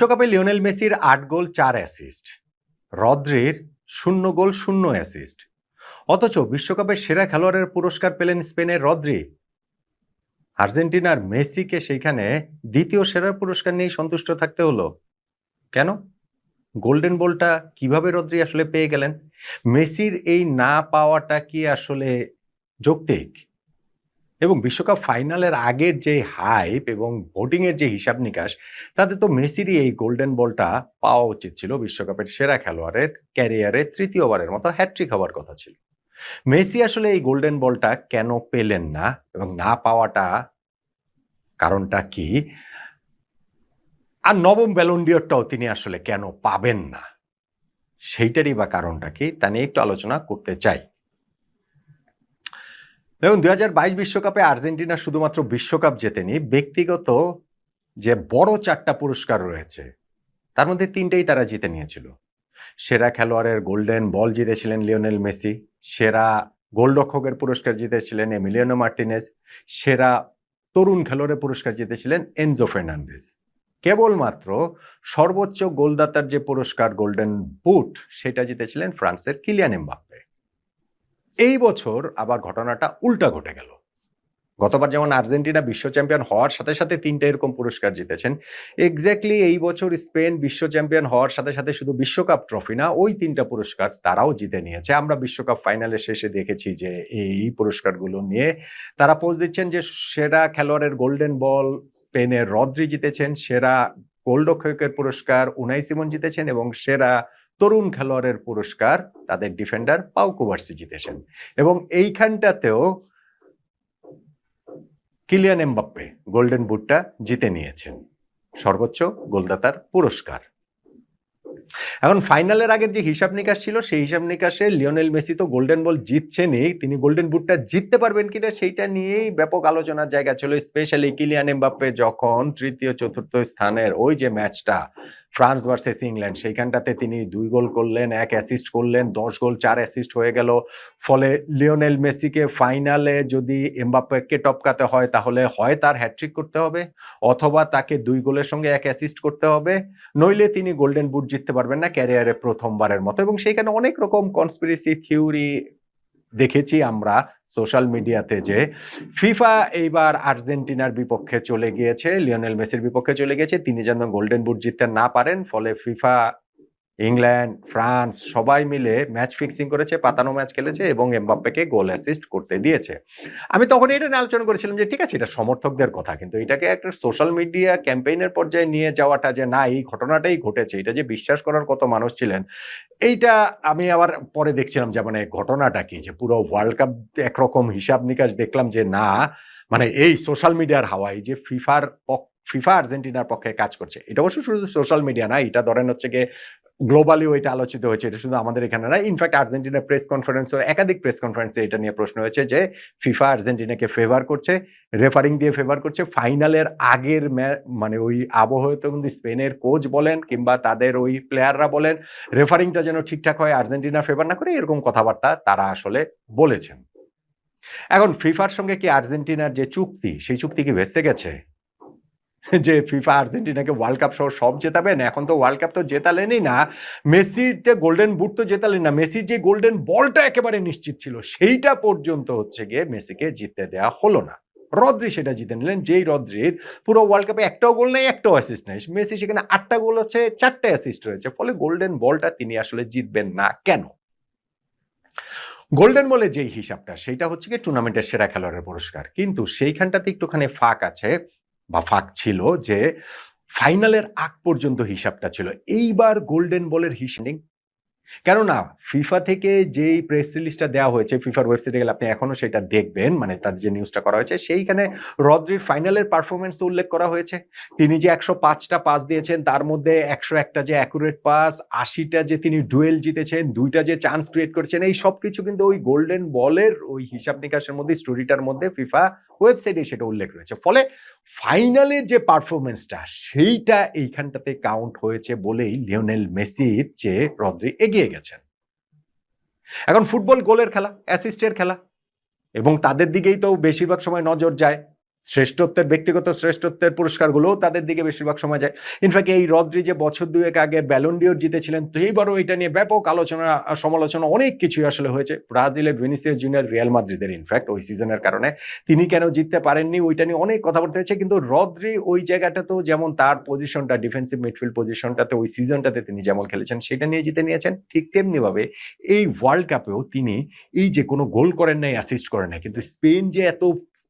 বিশ্বকাপে লিওনেল মেসির ৮ গোল ৪ অ্যাসিস্ট, রদ্রির ০ গোল ০ অ্যাসিস্ট। অথচ বিশ্বকাপের সেরা খেলোয়াড়ের পুরস্কার পেলেন স্পেনের রদ্রি। আর্জেন্টিনার মেসিকে সেইখানে দ্বিতীয় সেরার পুরস্কার নিয়েই সন্তুষ্ট থাকতে হলো কেন? গোল্ডেন বলটা কিভাবে রদ্রি আসলে পেয়ে গেলেন? মেসির এই না পাওয়াটা কি আসলে যৌক্তিক? এবং বিশ্বকাপ ফাইনালের আগের যে হাইপ এবং ভোটিংয়ের যে হিসাব নিকাশ, তাতে তো মেসিরই এই গোল্ডেন বলটা পাওয়া উচিত ছিল। বিশ্বকাপের সেরা খেলোয়াড়ের ক্যারিয়ারে তৃতীয়বারের মতো হ্যাট্রিক হওয়ার কথা ছিল। মেসি আসলে এই গোল্ডেন বলটা কেন পেলেন না এবং না পাওয়াটা কারণটা কি? আর নবম ব্যালন ডিওরটাও তিনি আসলে কেন পাবেন না, সেইটারই বা কারণটা কি, তা নিয়ে একটু আলোচনা করতে চাই। দেখুন, ২০২২ বিশ্বকাপে আর্জেন্টিনা শুধুমাত্র বিশ্বকাপ জেতেনি, ব্যক্তিগত যে বড় ৪টা পুরস্কার রয়েছে তার মধ্যে ৩টেই তারা জিতে নিয়েছিল। সেরা খেলোয়াড়ের গোল্ডেন বল জিতেছিলেন লিওনেল মেসি, সেরা গোলরক্ষকের পুরস্কার জিতেছিলেন এমিলিয়ানো মার্টিনেজ, সেরা তরুণ খেলোয়াড়ের পুরস্কার জিতেছিলেন এনজো ফার্নান্ডেজ। কেবলমাত্র সর্বোচ্চ গোলদাতার যে পুরস্কার গোল্ডেন বুট, সেটা জিতেছিলেন ফ্রান্সের কিলিয়ান এমবাপ্পে। এই বছর আবার ঘটনাটা উল্টা ঘটে গেল। গতবার যেমন আর্জেন্টিনা বিশ্ব চ্যাম্পিয়ন হওয়ার সাথে সাথে ৩টে এরকম পুরস্কার জিতেছেন, এক্স্যাক্টলি এই বছর স্পেন বিশ্ব চ্যাম্পিয়ন হওয়ার সাথে সাথে শুধু বিশ্বকাপ ট্রফি না, ওই ৩টা পুরস্কার তারাও জিতে নিয়েছে। আমরা বিশ্বকাপ ফাইনালের শেষে দেখেছি যে এই পুরস্কারগুলো নিয়ে তারা পোজ দিচ্ছেন যে সেরা খেলোয়াড়ের গোল্ডেন বল স্পেনের রদ্রি জিতেছেন, সেরা গোলরক্ষকের পুরস্কার উনাই সিমন জিতেছেন এবং সেরা তরুণ খেলোয়াড়ের পুরস্কার তাদের ডিফেন্ডার পাউ কুবার্সি জিতেছেন। এবং এইখানটাতেও কিলিয়ান এমবাপ্পে গোল্ডেন বুটটা জিতে নিয়েছেন, সর্বোচ্চ গোলদাতার পুরস্কার। এখন ফাইনালের আগের যে হিসাব নিকাশ ছিল, সেই হিসাব নিকাশে লিওনেল মেসি তো গোল্ডেন বল জিতছেনই, তিনি গোল্ডেন বুটটা জিততে পারবেন কিনা সেইটা নিয়েই ব্যাপক আলোচনার জায়গা ছিল। স্পেশালি কিলিয়ান এমবাপ্পে যখন তৃতীয় চতুর্থ স্থানের ওই যে ম্যাচটা ফ্রান্স ভার্সেস ইংল্যান্ড, সেইখানটাতে তিনি ২ গোল করলেন, ১ অ্যাসিস্ট করলেন, ১০ গোল ৪ অ্যাসিস্ট হয়ে গেল। ফলে লিওনেল মেসিকে ফাইনালে যদি এমবাপ্পেকে টপকাতে হয়, তাহলে হয় তার হ্যাট্রিক করতে হবে, অথবা তাকে ২ গোলের সঙ্গে ১ অ্যাসিস্ট করতে হবে, নইলে তিনি গোল্ডেন বুট জিততে পারবেন না ক্যারিয়ারে প্রথমবারের মতো। এবং সেইখানে অনেক রকম কনস্পিরেসি থিওরি দেখেছি আমরা সোশ্যাল মিডিয়াতে, যে ফিফা এইবার আর্জেন্টিনার বিপক্ষে চলে গিয়েছে, লিওনেল মেসির বিপক্ষে চলে গিয়েছে, তিনি যেন গোল্ডেন বুট জিততে না পারেন। ফলে ফিফা, ইংল্যান্ড, ফ্রান্স সবাই মিলে ম্যাচ ফিক্সিং করেছে, পাতানো ম্যাচ খেলেছে এবং এমবাপ্পেকে গোল অ্যাসিস্ট করতে দিয়েছে। আমি তখন এটা নিয়ে আলোচনা করেছিলাম যে ঠিক আছে, এটা সমর্থকদের কথা, কিন্তু এটাকে একটা সোশ্যাল মিডিয়া ক্যাম্পেইনের পর্যায়ে নিয়ে যাওয়াটা যে না এই ঘটনাটাই ঘটেছে, এটা যে বিশ্বাস করার কত মানুষ ছিলেন, এইটা আমি আবার পরে দেখছিলাম যে মানে ঘটনাটা কি, যে পুরো ওয়ার্ল্ড কাপ একরকম হিসাব নিকাশ দেখলাম যে না, মানে এই সোশ্যাল মিডিয়ার হাওয়ায় যে ফিফা আর্জেন্টিনার পক্ষে কাজ করছে। এটা অবশ্য শুধু সোশ্যাল মিডিয়া না, এটা ধরেন হচ্ছে গিয়ে গ্লোবালি ওইটা আলোচিত হয়েছে, এটা শুধু আমাদের এখানে না। ইনফ্যাক্ট আর্জেন্টিনার প্রেস কনফারেন্সে, একাধিক প্রেস কনফারেন্সে এটা নিয়ে প্রশ্ন হয়েছে যে ফিফা আর্জেন্টিনাকে ফেভার করছে, রেফারিং দিয়ে ফেভার করছে। ফাইনালের আগের মানে ওই আবহাওয়াতে কিন্তু স্পেনের কোচ বলেন কিংবা তাদের ওই প্লেয়াররা বলেন রেফারিংটা যেন ঠিকঠাক হয়, আর্জেন্টিনা ফেভার না করে, এরকম কথাবার্তা তারা আসলে বলেছেন। এখন ফিফার সঙ্গে কি আর্জেন্টিনার যে চুক্তি, সেই চুক্তি কি ভেস্তে গেছে? যে ফিফা আর্জেন্টিনাকে ওয়ার্ল্ড কাপ সহ সব জেতাবেন? এখন তো ওয়ার্ল্ড কাপ তো জেতালেনই না, মেসিতে গোল্ডেন বুট তো জেতালেন না, মেসির যে গোল্ডেন বলটা একেবারে নিশ্চিত ছিল সেইটা পর্যন্ত হচ্ছে গিয়ে মেসিকে জিততে দেওয়া হলো না। রদ্রি সেটা জিতে নিলেন, যেই রদ্রির পুরো ওয়ার্ল্ড কাপে একটাও গোল নেই, একটাও অ্যাসিস্ট নেই। মেসি সেখানে ৮টা গোল আছে, ৪টা অ্যাসিস্ট রয়েছে। ফলে গোল্ডেন বলটা তিনি আসলে জিতবেন না কেন? গোল্ডেন বলে যেই হিসাবটা, সেইটা হচ্ছে কি টুর্নামেন্টের সেরা খেলোয়াড়ের পুরস্কার, কিন্তু সেইখানটাতে একটুখানি ফাঁক আছে বা ফাঁক ছিল, যে ফাইনালের আগ পর্যন্ত হিসাবটা ছিল। এইবার গোল্ডেন বলের হিসাব নেই, কেননা ফিফা থেকে যেই প্রেস রিলিজটা দেওয়া হয়েছে, ফিফার ওয়েবসাইটে গেলে আপনি এখনো সেটা দেখবেন, মানে তাদের যে নিউজটা করা হয়েছে, সেইখানে রদ্রির ফাইনালের পারফরমেন্স উল্লেখ করা হয়েছে। তিনি যে ১০৫টা পাস দিয়েছেন, তার মধ্যে ১০১টা যে অ্যাকুরেট পাস, ৮০টা যে তিনি ডুয়েল জিতেছেন, 2টা যে চান্স ক্রিয়েট করেছেন, এই সব কিছু কিন্তু ওই গোল্ডেন বলের ওই হিসাব নিকাশের মধ্যে, স্টোরিটার মধ্যে ফিফা ওয়েবসাইটে সেটা উল্লেখ রয়েছে। ফলে ফাইনালের যে পারফরমেন্সটা, সেইটা এইখানটাতে কাউন্ট হয়েছে বলেই লিওনেল মেসির চেয়ে রদ্রি এগিয়ে গেছেন। এখন ফুটবল গোলের খেলা, অ্যাসিস্টের খেলা, এবং তাদের দিকেই তো বেশিরভাগ সময় নজর যায়। শ্রেষ্ঠত্বের, ব্যক্তিগত শ্রেষ্ঠত্বের পুরস্কারগুলোও তাদের দিকে বেশিরভাগ সময় যায়। ইনফ্যাক্ট এই রদ্রি যে বছর দুয়েক আগে ব্যালন ডিওর জিতেছিলেন, তো এইবারও এটা নিয়ে ব্যাপক আলোচনা সমালোচনা অনেক কিছুই আসলে হয়েছে। ব্রাজিলের ভিনিসিয়াস জুনিয়র রিয়াল মাদ্রিদের ইনফ্যাক্ট ওই সিজনের কারণে তিনি কেন জিততে পারেননি ওইটা নিয়ে অনেক কথাবার্তা হয়েছে। কিন্তু রদ্রি ওই জায়গাটাতেও যেমন তার পজিশনটা, ডিফেন্সিভ মিডফিল্ড পজিশনটাতে ওই সিজনটাতে তিনি যেমন খেলেছেন সেটা নিয়ে জিতে নিয়েছেন, ঠিক তেমনিভাবে এই ওয়ার্ল্ড কাপেও তিনি এই যে কোনো গোল করেন নাই, অ্যাসিস্ট করেন নাই, কিন্তু স্পেন যে এত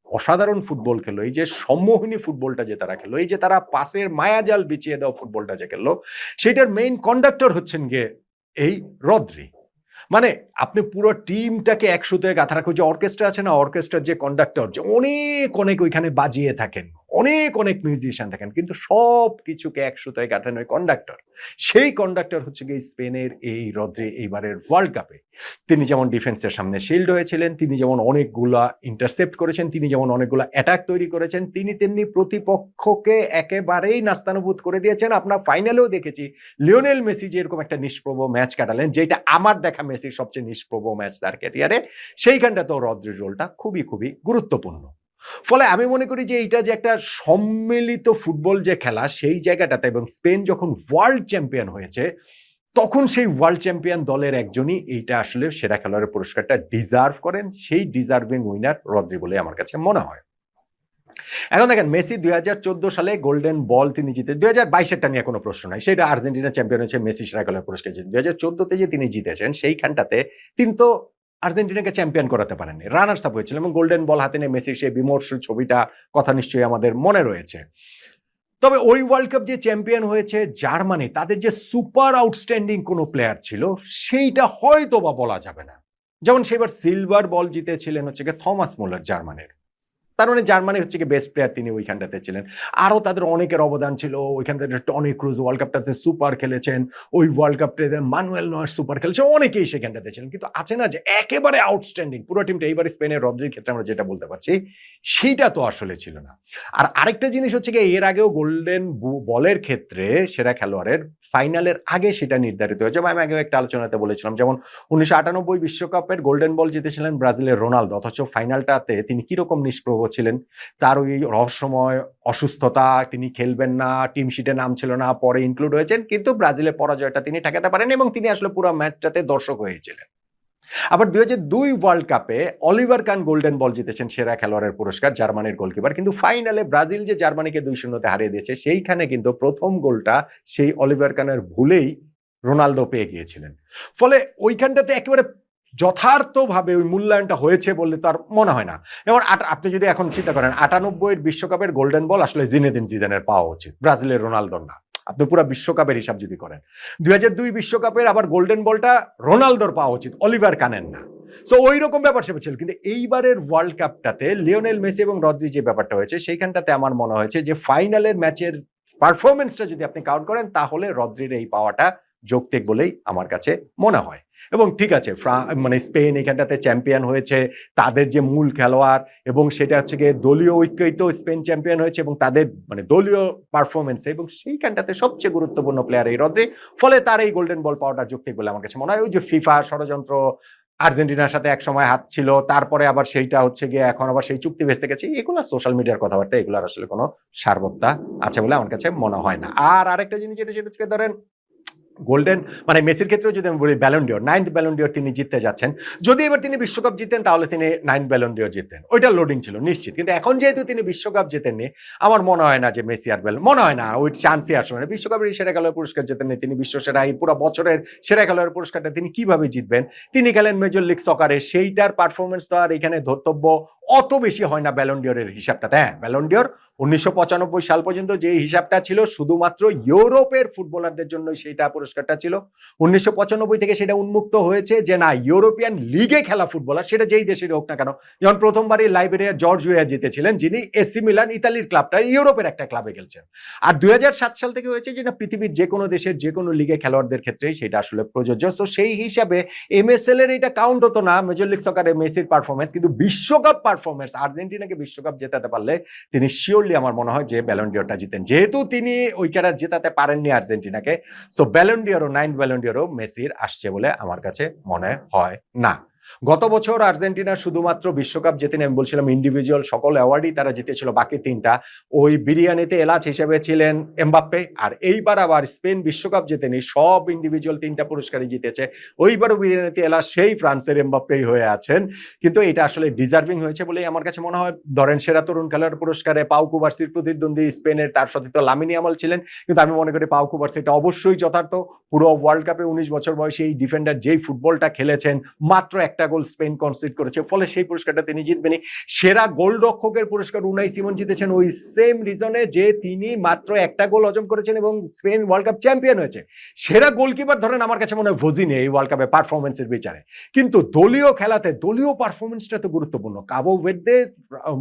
অসাধারণ ফুটবল খেললো, এই যে সম্মোহনী ফুটবলটা যে তারা খেললো, এই যে তারা পাসের মায়াজাল বিছিয়ে দেওয়া ফুটবলটা যে খেললো, সেটার মেইন কন্ডাক্টর হচ্ছেন গিয়ে এই রদ্রি। মানে আপনি পুরো টিমটাকে একসাথে গাঁথা রাখো, যে অর্কেস্ট্রা আছে না, অর্কেস্ট্রার যে কন্ডাক্টর, যে অনেক অনেক ওইখানে বাজিয়ে থাকেন, অনেক অনেক মিউজিশিয়ান থাকেন, কিন্তু সব কিছুকে একসাথে গাঁথেন ওই কন্ডাক্টর। সেই কন্ডাক্টর হচ্ছে গিয়ে স্পেনের এই রদ্রি। এইবারের ওয়ার্ল্ড কাপে তিনি যেমন ডিফেন্সের সামনে শিল্ড হয়েছিলেন, তিনি যেমন অনেকগুলা ইন্টারসেপ্ট করেছেন, তিনি যেমন অনেকগুলা অ্যাটাক তৈরি করেছেন, তিনি তেমনি প্রতিপক্ষকে একেবারেই নাস্তানুভূত করে দিয়েছেন। আপনার ফাইনালেও দেখেছি লিওনেল মেসি যে এরকম একটা নিষ্প্রভ ম্যাচ কাটালেন, যেটা আমার দেখা মেসির সবচেয়ে নিষ্প্রভ ম্যাচ তার ক্যারিয়ারে, সেইখানটা তো রদ্রির রোলটা খুবই খুবই গুরুত্বপূর্ণ। ফলে আমি মনে করি যে এইটা যে একটা সম্মিলিত ফুটবল যে খেলা, সেই জায়গাটাতে, এবং স্পেন যখন ওয়ার্ল্ড চ্যাম্পিয়ন হয়েছে তখন সেই ওয়ার্ল্ড চ্যাম্পিয়ন দলের একজনই এইটা আসলে সেরা খেলোয়াড়ের পুরস্কারটা ডিজার্ভ করেন। সেই ডিজার্ভিং উইনার রদ্রি বলে আমার কাছে মনে হয়। এখন দেখেন, মেসি 2014 সালে গোল্ডেন বল তিনি জিতে, 2022-এরটা নিয়ে কোনো প্রশ্ন নাই, সেটা আর্জেন্টিনা চ্যাম্পিয়ন হয়েছে, মেসি সেরা খেলোয়াড় পুরস্কার জিতে। 2014-তে যে তিনি জিতেছেন সেইখানটাতে তিনি তো আর্জেন্টিনাকে চ্যাম্পিয়ন করাতে পারেননি, রানার্স আপ হয়েছিল, এবং গোল্ডেন বল হাতে নিয়ে মেসির সেই বিমর্ষ ছবিটা কথা নিশ্চয়ই আমাদের মনে রয়েছে। তবে ওই ওয়ার্ল্ড কাপ যে চ্যাম্পিয়ন হয়েছে জার্মানি, তাদের যে সুপার আউটস্ট্যান্ডিং কোনো প্লেয়ার ছিল সেইটা হয়তো বা বলা যাবে না। যেমন সেবার সিলভার বল জিতেছিলেন হচ্ছে গিয়ে থমাস মুলার জার্মানির, তার মানে জার্মানি হচ্ছে কি বেস্ট প্লেয়ার তিনি ওইখানটাতে ছিলেন। আরও তাদের অনেকের অবদান ছিল ওইখান থেকে। টনি ক্রুজ ওয়ার্ল্ড কাপটাতে সুপার খেলেছেন, ওই ওয়ার্ল্ড কাপটাতে মানুয়েল নয়ার সুপার খেলেছে, অনেকেই সেখানটাতে ছিলেন। কিন্তু আছে না যে একেবারে আউটস্ট্যান্ডিং পুরো টিমটা, এইবার স্পেনের রদ্রির ক্ষেত্রে আমরা যেটা বলতে পারছি সেইটা তো আসলে ছিল না। আর আরেকটা জিনিস হচ্ছে কি, এর আগেও গোল্ডেন বলের ক্ষেত্রে সেরা খেলোয়াড়ের ফাইনালের আগে সেটা নির্ধারিত হয়েছে। আমি আগেও একটা আলোচনাতে বলেছিলাম, যেমন 1998 বিশ্বকাপের গোল্ডেন বল জিতেছিলেন ব্রাজিলের রোনালদো, অথচ ফাইনালটাতে তিনি কিরকম নিষ্প্রভ ছিলেন। তার ওই রহস্যময় অসুস্থতা, তিনি খেলবেন না, টিম শিটে নাম ছিল না, পরে ইনক্লুড হয়েছেন, কিন্তু ব্রাজিলের পরাজয়টা তিনি ঠেকাতে পারেন এবং তিনি আসলে পুরো ম্যাচটাতে দর্শক হয়েছিলেন। আবার 2002 ওয়ার্ল্ড কাপে অলিভার কান গোল্ডেন বল জিতেছেন সেরা খেলোয়াড়ের পুরস্কার, জার্মানির গোলকিপার। কিন্তু ফাইনালে ব্রাজিল যে জার্মানিকে 2-0-তে হারিয়ে দিয়েছে, সেইখানে কিন্তু প্রথম গোলটা সেই অলিভার কানের ভুলেই রোনালদো পেয়ে গিয়েছিলেন। ফলে ওইখানটাতে একেবারে যথার্থভাবে ওই মূল্যায়নটা হয়েছে বললে তো আর মনে হয় না। যেমন আপনি যদি এখন চিন্তা করেন, 98 বিশ্বকাপের গোল্ডেন বল আসলে জিনেদিন জিদানের পাওয়া উচিত, ব্রাজিলের রোনালদোর না। আপনি পুরো বিশ্বকাপের হিসাব যদি করেন, 2002 বিশ্বকাপের আবার গোল্ডেন বলটা রোনালদোর পাওয়া উচিত, অলিভার কানের না। সো ওই রকম ব্যাপার সেবা ছিল। কিন্তু এইবারের ওয়ার্ল্ড কাপটাতে লিওনেল মেসি এবং রদ্রি যে ব্যাপারটা হয়েছে, সেইখানটাতে আমার মনে হয়েছে যে ফাইনালের ম্যাচের পারফরমেন্সটা যদি আপনি কাউন্ট করেন, তাহলে রদ্রির এই পাওয়াটা যৌক্তিক বলেই আমার কাছে মনে হয়। এবং ঠিক আছে, মানে স্পেন এখানটাতে চ্যাম্পিয়ন হয়েছে, তাদের যে মূল খেলোয়াড়, এবং সেটা হচ্ছে গিয়ে দলীয় ঐক্যই তো স্পেন চ্যাম্পিয়ন হয়েছে, এবং তাদের মানে দলীয় পারফরমেন্সে, এবং সেইখানটাতে সবচেয়ে গুরুত্বপূর্ণ প্লেয়ার এই রদ্রি। ফলে তার এই গোল্ডেন বল পাওয়াটা যৌক্তিক বলে আমার কাছে মনে হয়। ওই যে ফিফা ষড়যন্ত্র, আর্জেন্টিনার সাথে এক সময় হাত ছিল, তারপরে আবার সেইটা হচ্ছে গিয়ে এখন আবার সেই চুক্তি ভেস্তে গেছে, এগুলো সোশ্যাল মিডিয়ার কথাবার্তা, এগুলোর আসলে কোনো সারবত্তা আছে বলে আমার কাছে মনে হয় না। আর আরেকটা জিনিস যেটা, সেটা হচ্ছে ধরেন গোল্ডেন মানে মেসির ক্ষেত্রেও যদি আমি বলি, Ballon d'Or 9th Ballon d'Or তিনি জিততে যাচ্ছেন। যদি এবার তিনি বিশ্বকাপ জিতেন তাহলে তিনি 9th ব্যালন ডিওর জিতেন, ওইটা লোডিং ছিল নিশ্চিত। কিন্তু এখন যেহেতু তিনি বিশ্বকাপ জেতেননি, আমার মনে হয় না যে মেসি আর মনে হয় না ওই চান্সই আসলে না। বিশ্বকাপের সেরা খেলোয়াড় পুরস্কার জেতেননি, তিনি বিশ্ব সেরা, এই পুরো বছরের সেরা খেলোয়াড় পুরস্কারটা তিনি কিভাবে জিতবেন? তিনি খেলেন মেজর লিগ সকারে, সেইটার পারফরমেন্স তো আর এখানে ধর্তব্য অত বেশি হয় না ব্যালন ডিওরের হিসাবটাতে। হ্যাঁ, ব্যালন ডিওর 1995 সাল পর্যন্ত যে হিসাবটা ছিল শুধুমাত্র ইউরোপের ফুটবলারদের জন্য সেইটা পুরস্কারটা ছিল। 1995 থেকে সেটা উন্মুক্ত হয়েছে যে না, ইউরোপিয়ান লিগে খেলা ফুটবলার, সেটা যেই দেশের হোক না কেন। যেমন প্রথমবারই লাইবেরিয়ার জর্জ ওয়েয়া জিতেছিলেন, যিনি এসি মিলান ইতালির ক্লাবটা ইউরোপের একটা ক্লাবে খেলছেন। আর 2007 সাল থেকে হয়েছে যে না, পৃথিবীর যে কোনো দেশের যে কোনো লিগে খেলোয়াড়দের ক্ষেত্রেই সেটা আসলে প্রযোজ্য। সো সেই হিসাবে এমএসএল এর এটা কাউন্ট হতো না মেজর লিগ সকারে মেসির পারফরমেন্স। কিন্তু বিশ্বকাপ পারফরমেন্স, আর্জেন্টিনাকে বিশ্বকাপ জেতাতে পারলে তিনি শিওরলি আমার মনে হয় যে ব্যালন ডিওরটা জিতেন। যেহেতু তিনি ওইখানে জেতাতে পারেননি আর্জেন্টিনাকে, সো ব্যালন ডিওর ও 9th ব্যালন ডিওরও মেসির আসছে বলে আমার কাছে মনে হয় না। গত বছর আর্জেন্টিনা শুধুমাত্র বিশ্বকাপ জেতেনি, আমি বলছিলাম ইন্ডিভিজুয়াল সকল অ্যাওয়ার্ডই তারা জিতেছিল, বাকি 3টা ওই বিরিয়ানিতে এলাচ হিসেবে ছিলেন এমবাপ্পে। আর এইবার আবার স্পেন বিশ্বকাপ জেতেনি, সব ইন্ডিভিজুয়াল 3টা পুরস্কারই জিতেছে, ওইবারও বিরিয়ানিতে এলাচ সেই ফ্রান্সের এমবাপ্পেই হয়ে আছেন। কিন্তু এটা আসলে ডিজার্ভিং হয়েছে বলেই আমার কাছে মনে হয়। ধরেন সেরা তরুণ খেলোয়াড় পুরস্কারে পাউ কুবার্সির প্রতিদ্বন্দ্বী স্পেনের, তার সাথে তো লামিনী ইয়ামাল ছিলেন, কিন্তু আমি মনে করি পাউ কুবার্সি এটা অবশ্যই যথার্থ। পুরো ওয়ার্ল্ড কাপে 19 বছর বয়সী এই ডিফেন্ডার যেই ফুটবলটা খেলেছেন, মাত্র একটা গোল স্পেন কনসিড করেছে, ফলে সেই পুরস্কারটা তিনি জিতবেনই। সেরা গোলরক্ষকের পুরস্কার উনাই সিমন জিতেছেন ওই সেম রিজনে যে তিনি মাত্র একটা গোল হজম করেছেন এবং স্পেন ওয়ার্ল্ড কাপ চ্যাম্পিয়ন হয়েছে। সেরা গোলকিপার ধরেন আমার কাছে মনে হয় ভজিনি এই ওয়ার্ল্ড কাপে পারফরমেন্সের বিচারে। কিন্তু দলীয় খেলাতে দলীয় পারফরমেন্সটা তো গুরুত্বপূর্ণ। কাবো ভের্দে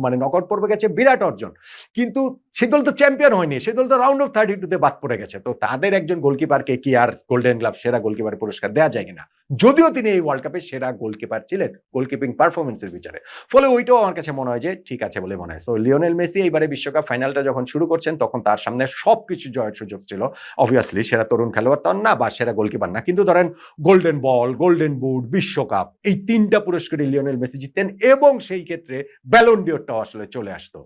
মানে নকআউট পর্বে গেছে, বিরাট অর্জন, কিন্তু সে দল তো চ্যাম্পিয়ন হয়নি, সে দল তো রাউন্ড অফ 32-তে বাদ পড়ে গেছে। তো তাদের একজন গোলকিপারকে কি আর গোল্ডেন গ্লাভ সেরা গোলকিপার পুরস্কার দেওয়া যায় কিনা, যদিও তিনি এই ওয়ার্ল্ড কাপে সেরা গোলকিপার ছিলেন গোলকিপিং পারফরমেন্সের বিচারে। ফলে ওইটাও আমার কাছে মনে হয় যে ঠিক আছে বলে মনে হয়। তো লিওনেল মেসি এইবারে বিশ্বকাপ ফাইনালটা যখন শুরু করছেন তখন তার সামনে সবকিছু জয়ের সুযোগ ছিল। অবভিয়াসলি সেরা তরুণ খেলোয়াড় তো না বা সেরা গোলকিপার না, কিন্তু ধরেন গোল্ডেন বল, গোল্ডেন বুট, বিশ্বকাপ, এই 3টা পুরস্কারই লিওনেল মেসি জিততেন এবং সেই ক্ষেত্রে ব্যালন ডিওরটাও আসলে চলে আসতো।